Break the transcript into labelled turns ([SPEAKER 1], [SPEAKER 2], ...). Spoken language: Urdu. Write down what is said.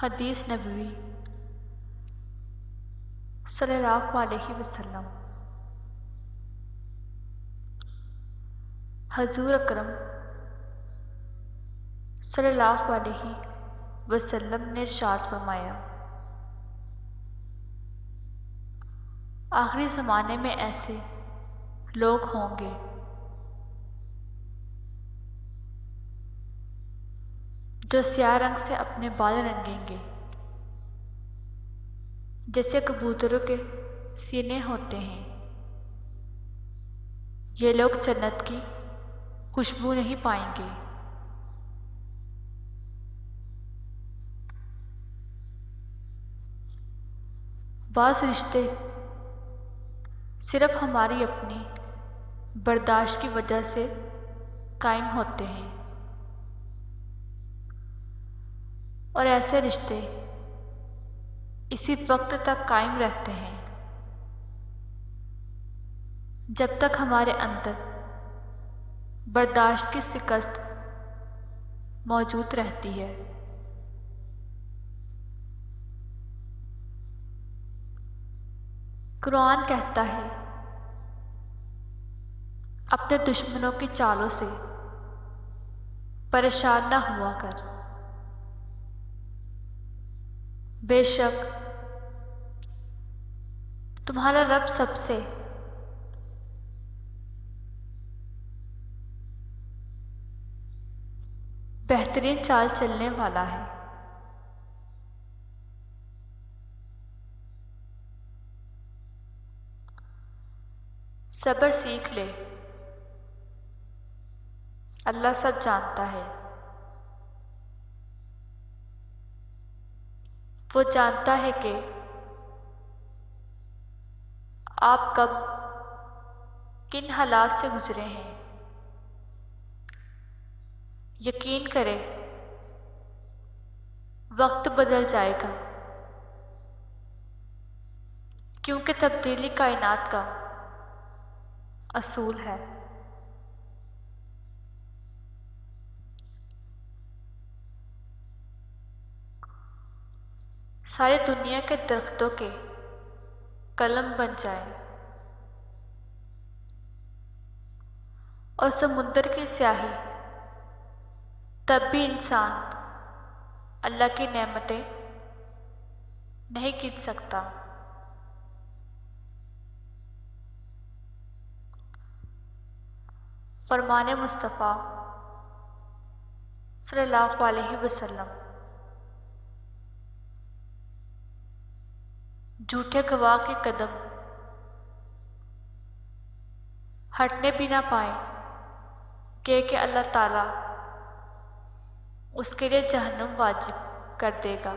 [SPEAKER 1] حدیث نبوی صلی اللہ علیہ وسلم۔ حضور اکرم صلی اللہ علیہ وسلم نے ارشاد فرمایا، آخری زمانے میں ایسے لوگ ہوں گے جو سیاہ رنگ سے اپنے بال رنگیں گے جیسے کبوتروں کے سینے ہوتے ہیں۔ یہ لوگ جنت کی خوشبو نہیں پائیں گے۔ بعض رشتے صرف ہماری اپنی برداشت کی وجہ سے قائم ہوتے ہیں، اور ایسے رشتے اسی وقت تک قائم رہتے ہیں جب تک ہمارے اندر برداشت کی شکست موجود رہتی ہے۔ قرآن کہتا ہے، اپنے دشمنوں کی چالوں سے پریشان نہ ہوا کر، بے شک تمہارا رب سب سے بہترین چال چلنے والا ہے۔ صبر سیکھ لے، اللہ سب جانتا ہے۔ وہ جانتا ہے کہ آپ کب کن حالات سے گزرے ہیں۔ یقین کرے وقت بدل جائے گا، کیونکہ تبدیلی کائنات کا اصول ہے۔ ساری دنیا کے درختوں کے قلم بن جائے اور سمندر کی سیاہی، تب بھی انسان اللہ کی نعمتیں نہیں گن سکتا۔ فرمان مصطفیٰ صلی اللہ علیہ وسلم، جھوٹے گواہ کے قدم ہٹنے بھی نہ پائیں کہ اللہ تعالیٰ اس کے لیے جہنم واجب کر دے گا۔